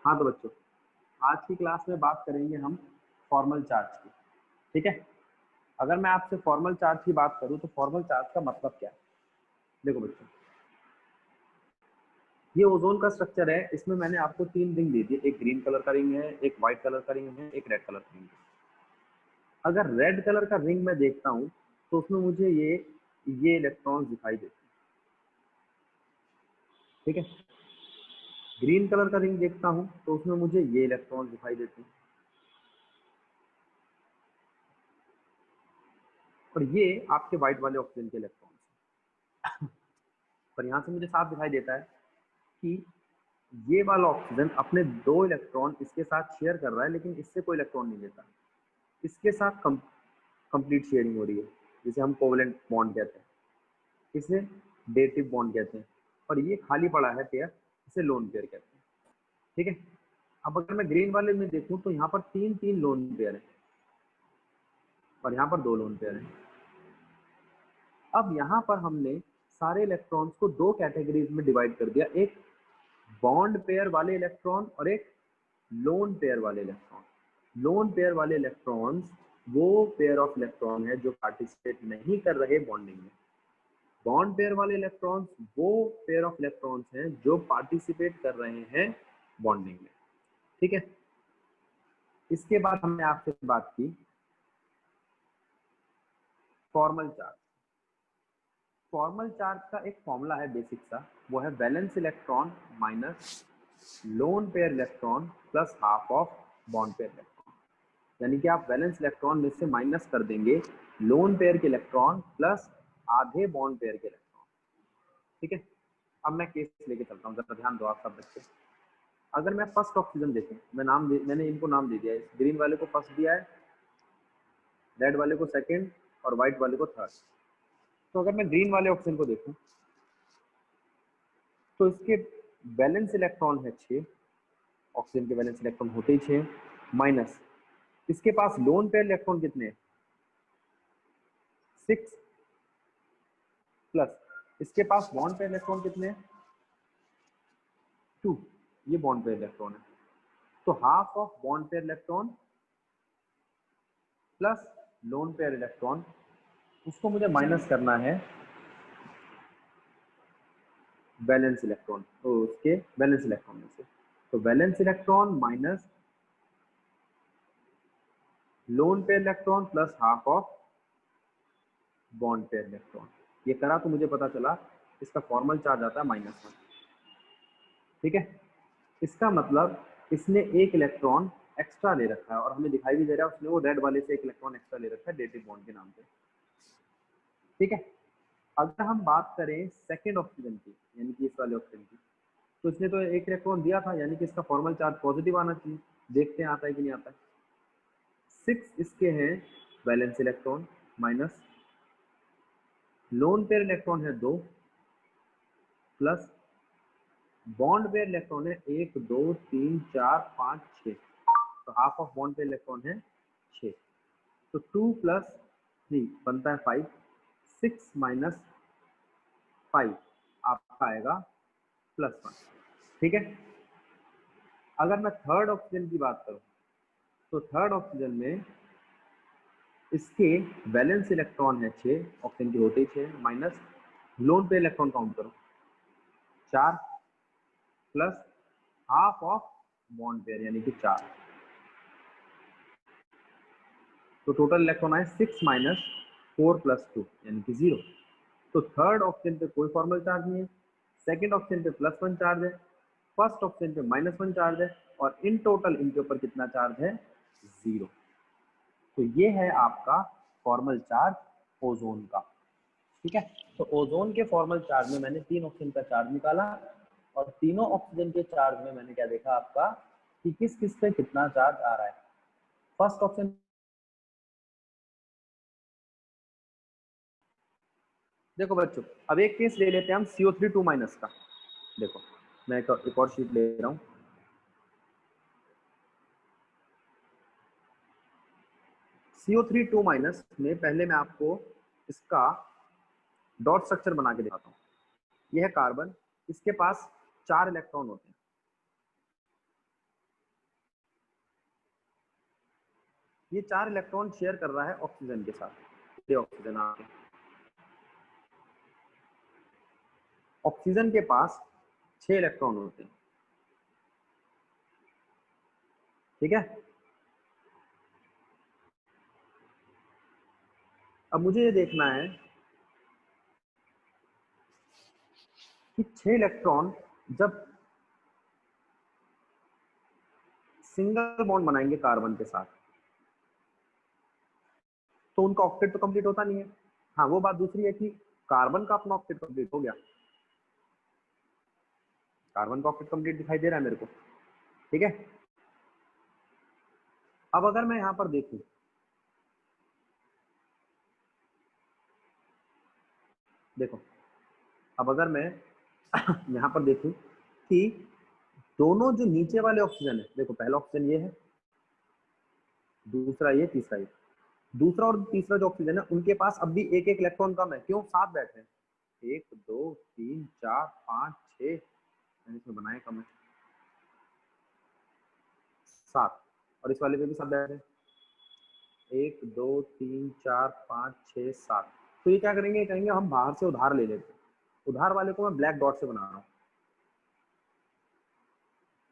हाँ तो बच्चों, आज की क्लास में बात करेंगे हम फॉर्मल चार्ज की। ठीक है, अगर मैं आपसे फॉर्मल चार्ज की बात करूं तो फॉर्मल चार्ज का मतलब क्या है? देखो बच्चों, ये ओजोन का स्ट्रक्चर है। इसमें मैंने आपको 3 रिंग दे दिए, एक ग्रीन कलर का रिंग है, एक व्हाइट कलर का रिंग है, एक रेड कलर का रिंग है। अगर रेड कलर का रिंग मैं देखता हूं तो उसमें मुझे ये इलेक्ट्रॉन्स दिखाई देते हैं। ठीक है, ग्रीन कलर का रिंग देखता हूं तो उसमें मुझे ये इलेक्ट्रॉन्स दिखाई देते हैं, और ये आपके व्हाइट वाले ऑक्सीजन के इलेक्ट्रॉन्स हैं। पर यहाँ से मुझे साफ दिखाई देता है कि ये वाला ऑक्सीजन अपने 2 इलेक्ट्रॉन इसके साथ शेयर कर रहा है, लेकिन इससे कोई इलेक्ट्रॉन नहीं लेता। इसके साथ कंप्लीट शेयरिंग हो रही है, जिसे हम कोवेलेंट बॉन्ड कहते हैं, इसे डेटिव बॉन्ड कहते हैं। और ये खाली पड़ा है पेयर, इसे लोन पेयर कहते हैं। ठीक है, अब अगर मैं ग्रीन वाले में देखूं तो यहाँ पर 3 लोन पेयर है और यहाँ पर 2 लोन पेयर है। अब यहाँ पर हमने सारे इलेक्ट्रॉन्स को 2 कैटेगरीज में डिवाइड कर दिया, एक बॉन्ड पेयर वाले इलेक्ट्रॉन और एक लोन पेयर वाले इलेक्ट्रॉन। लोन पेयर वाले इलेक्ट्रॉन्स वो पेयर ऑफ इलेक्ट्रॉन है जो पार्टिसिपेट नहीं कर रहे बॉन्डिंग में। बॉन्ड पेयर वाले इलेक्ट्रॉन्स वो पेयर ऑफ इलेक्ट्रॉन्स हैं जो पार्टिसिपेट कर रहे हैं बॉन्डिंग में। ठीक है, इसके बाद हमने आपसे बात की फॉर्मल चार्ज। फॉर्मल चार्ज का एक फॉर्मूला है बेसिक सा, वो है valence electron minus lone pair electron plus half of bond pair electron. यानी कि आप वैलेंस इलेक्ट्रॉन में से माइनस कर देंगे लोन पेयर के इलेक्ट्रॉन प्लस आधे बॉन्ड पेयर के इलेक्ट्रॉन। ठीक है, अब मैं केस लेके चलता हूँ, जरा ध्यान दो आप सब बच्चे। अगर मैं फर्स्ट ऑक्सीजन देखूं, मैंने इनको नाम दे दिया है, ग्रीन वाले को फर्स्ट दिया है, रेड वाले को सेकेंड और व्हाइट वाले को थर्ड। तो अगर मैं ग्रीन वाले ऑक्सीजन को देखूं तो इसके वैलेंस इलेक्ट्रॉन है 6, ऑक्सीजन के वैलेंस इलेक्ट्रॉन होते ही 6, माइनस इसके पास लोन पेयर इलेक्ट्रॉन कितने हैं 6, प्लस इसके पास बॉन्ड पेयर इलेक्ट्रॉन कितने हैं 2, ये बॉन्ड पेयर इलेक्ट्रॉन है। तो half of bond pair electron plus lone pair electron, उसको मुझे माइनस करना है वैलेंस इलेक्ट्रॉन, तो उसके वैलेंस इलेक्ट्रॉन में से। तो valence electron minus lone pair electron plus half of bond pair electron, ये करा तो मुझे पता चला इसका फॉर्मल चार्ज आता है -1। ठीक है, इसका मतलब इसने एक इलेक्ट्रॉन एक्स्ट्रा ले रखा है, और हमें दिखाई भी दे रहा है उसने वो रेड वाले से एक इलेक्ट्रॉन एक्स्ट्रा ले रखा है डेटिव बॉन्ड के नाम पे। ठीक है, अगर हम बात करें सेकेंड ऑक्सीजन की, यानी कि इस वाले ऑक्सीजन की, तो इसने तो एक इलेक्ट्रॉन दिया था, यानी कि इसका फॉर्मल चार्ज पॉजिटिव आना चाहिए। देखते हैं आता है कि नहीं आता है। 6 इसके हैं valence electron minus lone pair electron है 2 प्लस बॉन्ड पेयर इलेक्ट्रॉन है 1 2 3 4 5 6, तो half of bond pair electron है 6, तो 2 प्लस 3 बनता है 5, 6 माइनस 5 आपका आएगा +1। ठीक है, अगर मैं थर्ड ऑक्सीजन की बात करूं तो थर्ड ऑक्सीजन में इसके वैलेंस इलेक्ट्रॉन है 6, ऑक्सीजन के होते ही 6, माइनस लोन पे इलेक्ट्रॉन काउंट करो 4 plus half of bond pair यानी कि 4, तो टोटल इलेक्ट्रॉन आए 6 माइनस 4 प्लस 2 यानी कि 0। तो थर्ड ऑक्सीजन पे कोई फॉर्मल चार्ज नहीं है, सेकेंड ऑक्सीजन पे +1 चार्ज है, फर्स्ट ऑक्सीजन पे -1 चार्ज है, और इन टोटल इनके ऊपर कितना चार्ज है 0। तो ये है आपका फॉर्मल चार्ज ओजोन का। ठीक है, तो ओजोन के फॉर्मल चार्ज में मैंने 3 ऑक्सीजन का चार्ज निकाला, और तीनों ऑक्सीजन के चार्ज में मैंने क्या देखा आपका कि किस किस पे कितना चार्ज आ रहा है। फर्स्ट ऑक्सीजन, देखो बच्चों, अब एक केस ले लेते हैं हम CO3 का। देखो मैं एक और शीट ले रहा हूं। CO3 में पहले मैं आपको इसका डॉट स्ट्रक्चर बना के दिखाता हूँ। यह है कार्बन, इसके पास 4 इलेक्ट्रॉन होते हैं। ये 4 इलेक्ट्रॉन शेयर कर रहा है ऑक्सीजन के साथ। ये ऑक्सीजन आके ऑक्सीजन के पास 6 इलेक्ट्रॉन होते हैं, ठीक है। अब मुझे ये देखना है कि 6 इलेक्ट्रॉन जब सिंगल बॉन्ड बनाएंगे कार्बन के साथ तो उनका ऑक्टेट तो कंप्लीट होता नहीं है। हाँ, वो बात दूसरी है कि कार्बन का अपना ऑक्टेट कंप्लीट हो गया, कार्बन का ऑक्टेट कंप्लीट दिखाई दे रहा है मेरे को, ठीक है। अब अगर मैं यहां पर देखूं, देखो, अब अगर मैं यहां पर देखूं कि दोनों जो नीचे वाले ऑक्सीजन है, देखो पहला ऑक्सीजन ये है, दूसरा ये, तीसरा ये, दूसरा और तीसरा जो ऑक्सीजन है उनके पास अब भी एक एक इलेक्ट्रॉन कम है। क्यों? 7 बैठे हैं, 1 2 3 4 5 6, मैंने इसमें बनाए कम है 7, और इस वाले पे भी 7 बैठे हैं, 1 2 3 4 5 6 7। तो ये क्या करेंगे, कहेंगे हम बाहर से उधार ले लेते हैं, उधार वाले को मैं ब्लैक डॉट से बना रहा हूँ,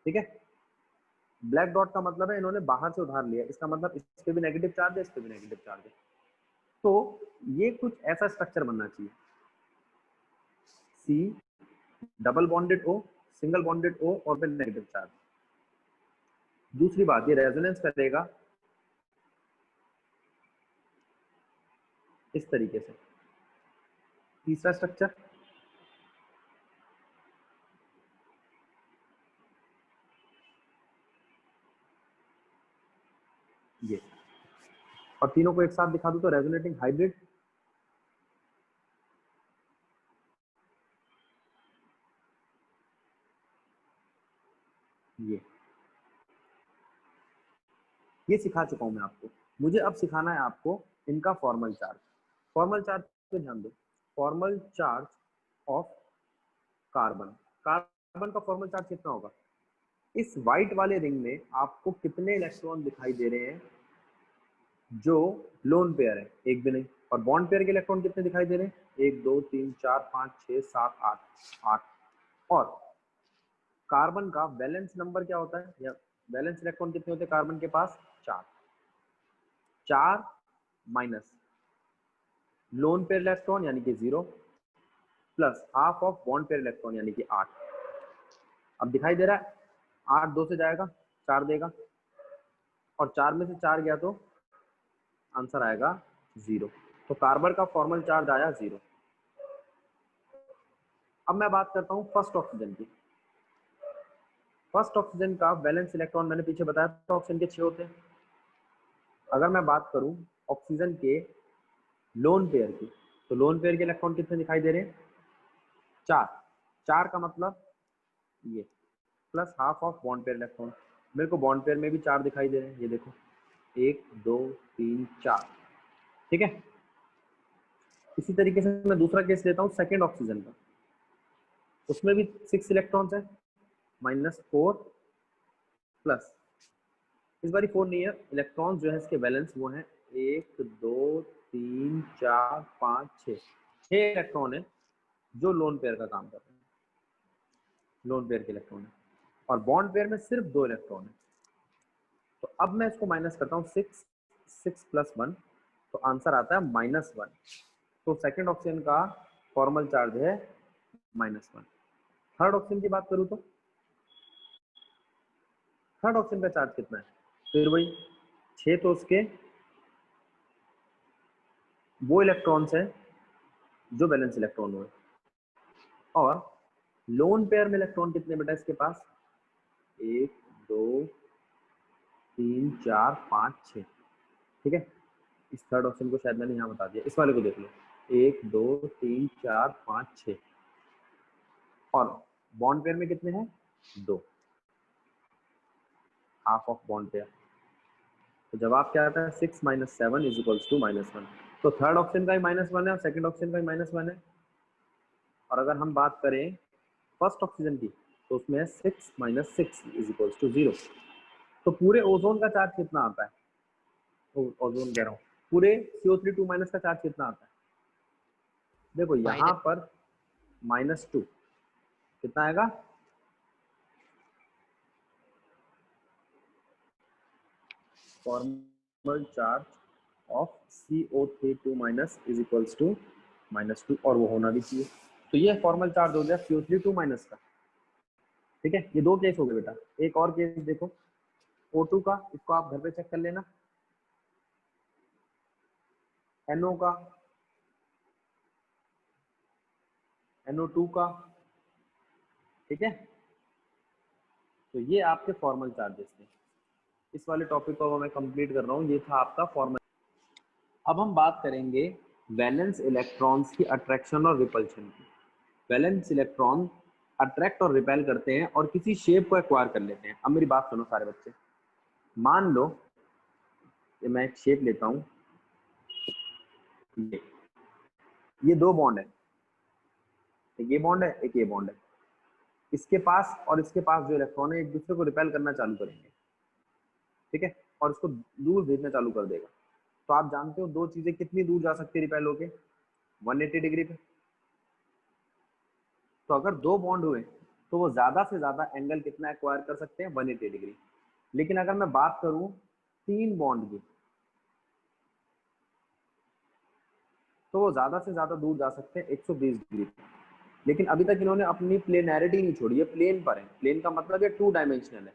ठीक है। ब्लैक डॉट का मतलब है इन्होंने बाहर से उधार लिया, इसका मतलब इस पे भी नेगेटिव चार्ज है, इस पे भी नेगेटिव चार्ज है। तो ये कुछ ऐसा स्ट्रक्चर बनना चाहिए, सी डबल बॉन्डेड ओ, सिंगल बॉन्डेड ओ और फिर नेगेटिव चार्ज। दूसरी बात, ये रेजोनेंस करेगा इस तरीके से। तीसरा स्ट्रक्चर, ये, और तीनों को एक साथ दिखा दूं तो रेजोनेटिंग हाइब्रिड, ये सिखा चुका हूं मैं आपको। मुझे अब सिखाना है आपको इनका फॉर्मल चार्ज। फॉर्मल चार्ज पे ध्यान दो, formal charge of carbon, carbon का फॉर्मल चार्ज कितना होगा? इस व्हाइट वाले रिंग में आपको कितने इलेक्ट्रॉन दिखाई दे रहे हैं जो लोन पेयर है? एक भी नहीं। और बॉन्ड पेयर के इलेक्ट्रॉन कितने दिखाई दे रहे हैं? 1 2 3 4 5 6 7 8, 8। और कार्बन का वैलेंस नंबर क्या होता है, या वैलेंस इलेक्ट्रॉन कितने होते हैं कार्बन के पास? 4। 4 माइनस लोन पेयर इलेक्ट्रॉन यानी कि 0 plus half of bond pair electron यानी कि 8। अब दिखाई दे रहा है 8 2 से जाएगा 4 देगा, और 4 में से 4 गया तो आंसर आएगा 0। तो कार्बन का फॉर्मल चार्ज आया 0। अब मैं बात करता हूं फर्स्ट ऑक्सीजन की। फर्स्ट ऑक्सीजन का वैलेंस इलेक्ट्रॉन मैंने पीछे बताया था, ऑक्सीजन के 6 होते हैं। अगर मैं बात करूं ऑक्सीजन के लोन पेयर की, तो लोन पेयर के इलेक्ट्रॉन कितने दिखाई दे रहे हैं? 4। 4 का मतलब ये, plus half of bond pair electron. मेरे को बॉन्ड पेयर में भी 4 दिखाई दे रहे हैं, ये देखो 1 2 3 4, ठीक है। इसी तरीके से मैं दूसरा केस लेता हूँ सेकेंड ऑक्सीजन का, उसमें भी 6 इलेक्ट्रॉन्स है, -4 प्लस, इस बार 4 नहीं है, इलेक्ट्रॉन्स जो है इसके बैलेंस वो हैं 1 2 3 4 5 6, 6 इलेक्ट्रॉन है जो लोन पेयर का काम कर रहे हैं, लोन पेयर के इलेक्ट्रॉन है। और बॉन्ड पेयर में सिर्फ 2 इलेक्ट्रॉन है। तो अब मैं इसको माइनस करता हूँ, 6 प्लस 1, तो आंसर आता है -1। तो सेकेंड ऑक्सीजन का फॉर्मल चार्ज है -1। थर्ड ऑक्सीजन की बात करूँ तो थर्ड ऑक्सीजन का चार्ज कितना है? फिर वही 6, तो उसके वो इलेक्ट्रॉन्स हैं जो बैलेंस इलेक्ट्रॉन हुए। और लोन पेयर में इलेक्ट्रॉन कितने बेटा इसके पास? 1 2 3 4 5 6, ठीक है। इस थर्ड ऑप्शन को शायद मैंने यहाँ बता दिया, इस वाले को देख लो, 1 2 3 4 5 6। और बॉन्ड पेयर में कितने हैं? 2, हाफ ऑफ बॉन्ड पेयर। तो जवाब क्या आता है? 6 - 7 = -1। तो थर्ड ऑप्शन का ही -1 है और सेकंड ऑप्शन का ही -1 है। और अगर हम बात करें फर्स्ट ऑक्सीजन की, तो उसमें है 6 - 6 = 0। तो पूरे ओजोन का चार्ज कितना आता है? ओजोन कह रहा हूँ, पूरे CO3 माइनस का चार्ज कितना आता है? देखो यहाँ पर -2 कितना आएगा? Formal charge of CO3 minus is equals to -2, और वो होना भी चाहिए। तो ये फॉर्मल चार्ज हो गया CO3 माइनस का। ठीक है, ये दो केस हो गए बेटा। एक और केस देखो O2 का, इसको आप घर पे चेक कर लेना। NO का, NO2 का, ठीक है। तो ये आपके फॉर्मल चार्जेस थे। इस वाले टॉपिक को मैं कंप्लीट कर रहा हूँ, ये था आपका फॉर्मल। अब हम बात करेंगे वैलेंस इलेक्ट्रॉन्स की अट्रैक्शन और रिपल्शन की। वैलेंस इलेक्ट्रॉन अट्रैक्ट और रिपेल करते हैं और किसी शेप को एक्वायर कर लेते हैं। अब मेरी बात सुनो सारे बच्चे, मान लो कि मैं एक शेप लेता हूं, ये दो बॉन्ड है, एक ये बॉन्ड है, एक ये बॉन्ड है। इसके पास और इसके पास जो इलेक्ट्रॉन है एक दूसरे को रिपेल करना चालू करेंगे, ठीक है, और इसको दूर भेजना चालू कर देगा। तो आप जानते हो दो चीजें कितनी दूर जा सकती है रिपेल होके? 180 डिग्री पे। तो अगर दो बॉन्ड हुए तो वो ज्यादा से ज्यादा एंगल कितना एक्वायर कर सकते हैं? 180 डिग्री। लेकिन अगर मैं बात करूं तीन बॉन्ड की, तो वो ज्यादा से ज्यादा दूर जा सकते हैं 120 डिग्री। लेकिन अभी तक इन्होंने अपनी प्लेनैरिटी नहीं छोड़ी है, प्लेन पर है। प्लेन का मतलब है 2 डायमेंशनल है।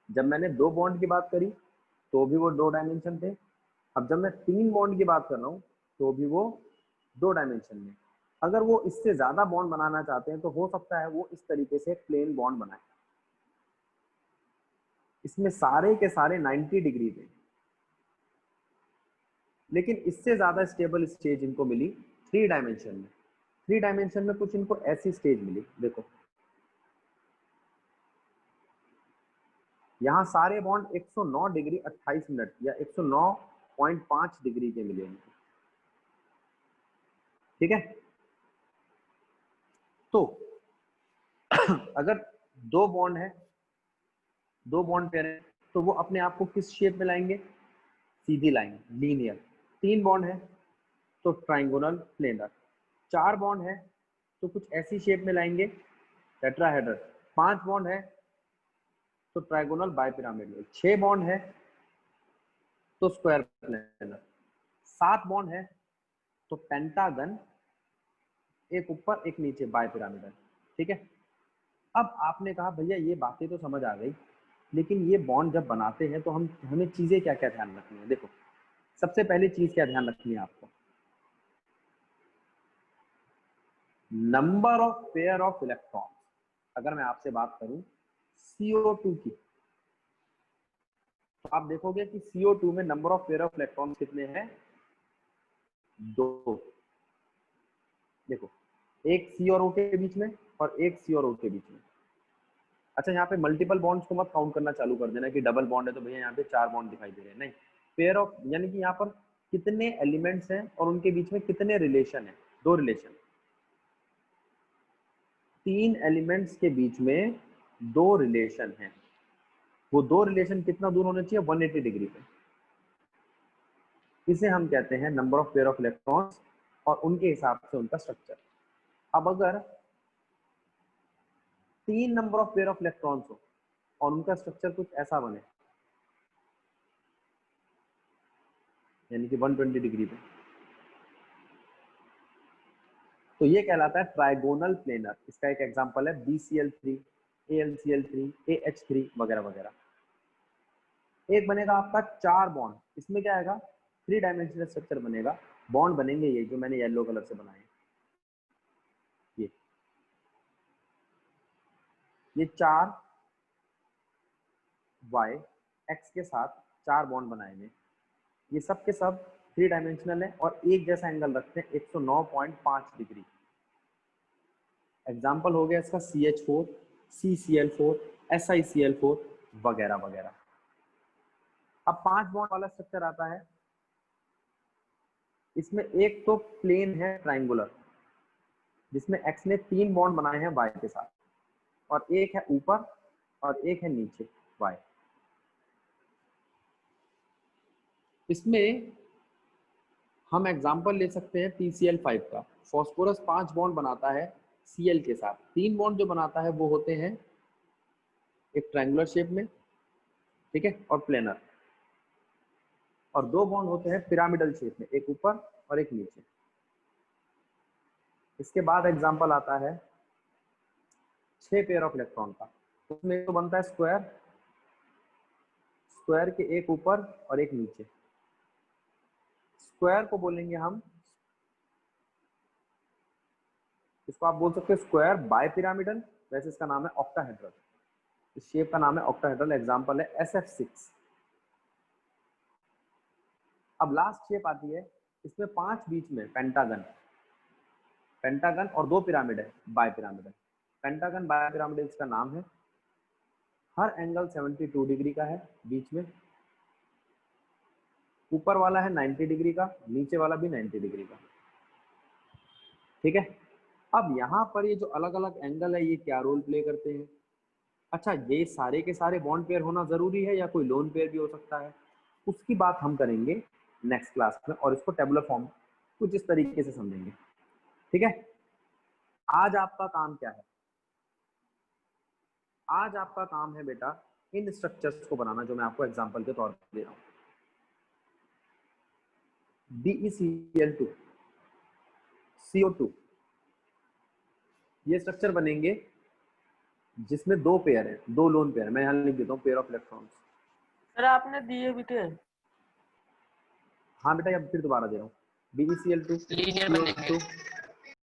जब मैंने दो बॉन्ड की बात करी तो भी वो 2 डायमेंशन थे। अब जब मैं तीन बॉन्ड की बात कर रहा हूँ तो भी वो 2 डायमेंशन में। अगर वो इससे ज्यादा बॉन्ड बनाना चाहते हैं तो हो सकता है वो इस तरीके से प्लेन बॉन्ड बनाए। इसमें सारे के सारे 90 डिग्री थे। लेकिन इससे ज्यादा स्टेबल स्टेज इनको मिली 3 डायमेंशन में। 3 डायमेंशन में कुछ इनको ऐसी स्टेज मिली, देखो यहाँ सारे बॉन्ड 109 डिग्री 28 मिनट या 109.5 डिग्री के मिले इनको, ठीक है। तो अगर दो बॉन्ड है, दो बॉन्ड पेयर है, तो वो अपने आप को किस शेप में लाएंगे? सीधी लाइन, लीनियर। तीन बॉन्ड है तो ट्राइंगोनल, प्लेनर। चार बॉन्ड है तो कुछ ऐसी शेप में लाएंगे, टेट्राहेड्रल। पांच बॉन्ड है तो ट्राइगोनल बाइपिरामिडल। 6 बॉन्ड है तो स्क्वायर प्लेनर। 7 बॉन्ड है तो पेंटागन, एक ऊपर एक नीचे, बाइपिरामिडल, ठीक है। अब आपने कहा भैया ये बातें तो समझ आ गई, लेकिन ये बॉन्ड जब बनाते हैं तो हमें चीजें क्या क्या ध्यान रखनी है? देखो सबसे पहली चीज क्या ध्यान रखनी है आपको? Number of pair of electron. अगर मैं आपसे बात करूं CO2 की, तो आप देखोगे कि CO2 में number of pair of electron कितने हैं? 2। देखो एक C और O के बीच में और एक C और O के बीच में। अच्छा यहाँ पे मल्टीपल बॉन्ड्स को मत काउंट करना चालू कर देना कि डबल बॉन्ड है तो भैया यहाँ पे 4 बॉन्ड दिखाई दे रहे हैं, नहीं। पेयर ऑफ यानी कि यहाँ पर कितने एलिमेंट्स हैं और उनके बीच में कितने रिलेशन है? 2 रिलेशन। 3 एलिमेंट्स के बीच में 2 रिलेशन है। वो 2 रिलेशन कितना दूर होने चाहिए? 180 डिग्री पे। इसे हम कहते हैं number of pair of electrons और उनके हिसाब से उनका स्ट्रक्चर। अब अगर 3 number of pair of electrons हो और उनका स्ट्रक्चर कुछ ऐसा बने, यानी कि 120 डिग्री पे, तो ये कहलाता है ट्राइगोनल प्लेनर। इसका एक एग्जांपल है BCl3, AlCl3, AH3 वगैरह वगैरह। एक बनेगा आपका 4 बॉन्ड, इसमें क्या आएगा? 3 डायमेंशनल स्ट्रक्चर बनेगा। बॉन्ड बनेंगे ये जो मैंने येलो कलर से बनाए, ये 4 Y X के साथ 4 बॉन्ड बनाएंगे। ये सब के सब 3 डायमेंशनल है और एक जैसा एंगल रखते हैं 109.5 डिग्री। एग्जाम्पल हो गया इसका CH4, CCl4, SiCl4 वगैरह वगैरह। अब 5 बॉन्ड वाला स्ट्रक्चर आता है। इसमें एक तो प्लेन है ट्राइंगुलर, जिसमें X ने 3 बॉन्ड बनाए हैं Y के साथ, और एक है ऊपर और एक है नीचे Y। इसमें हम एग्जांपल ले सकते हैं PCl5 का। फॉस्फोरस 5 बॉन्ड बनाता है Cl के साथ। 3 बॉन्ड जो बनाता है वो होते हैं एक ट्रायंगुलर शेप में, ठीक है, और प्लेनर, और 2 बॉन्ड होते हैं पिरामिडल शेप में, एक ऊपर और एक नीचे। इसके बाद एग्जांपल आता है 6 पेयर ऑफ इलेक्ट्रॉन का। उसमें तो बनता है स्क्वायर, स्क्वायर के एक ऊपर और एक नीचे। स्क्वायर को बोलेंगे हम, इसको आप बोल सकते हो स्क्वायर बाय पिरामिडल, वैसे इसका नाम है ऑक्टाहेड्रल। इस शेप का नाम है ऑक्टाहेड्रल, एग्जांपल है SF6। अब लास्ट शेप आती है, इसमें 5 बीच में पेंटागन, पेंटागन और 2 पिरामिड है bipyramidal. Pentagon bipyramidal इसका नाम है। हर एंगल 72 डिग्री का है, बीच में ऊपर वाला है 90 डिग्री का, नीचे वाला भी 90 डिग्री का, ठीक है। अब यहाँ पर ये जो अलग अलग एंगल है ये क्या रोल प्ले करते हैं? अच्छा, ये सारे के सारे बॉन्ड पेयर होना जरूरी है या कोई लोन पेयर भी हो सकता है? उसकी बात हम करेंगे नेक्स्ट क्लास में, और इसको टेबुलर फॉर्म कुछ इस तरीके से समझेंगे, ठीक है। आज आपका काम क्या है? आज आपका काम है बेटा इन स्ट्रक्चर्स को बनाना जो मैं आपको एग्जांपल के तौर पर दे रहा हूं। BeCl2, CO2, ये स्ट्रक्चर बनेंगे जिसमें 2 पेयर है, 2 लोन पेयर। मैं यहां लिख देता हूं पेयर ऑफ इलेक्ट्रॉन्स। सर आपने दिए भी थे। हाँ बेटा, अब फिर दोबारा दे रहा हूँ। BeCl2, लीनियर में देंगे। CO2,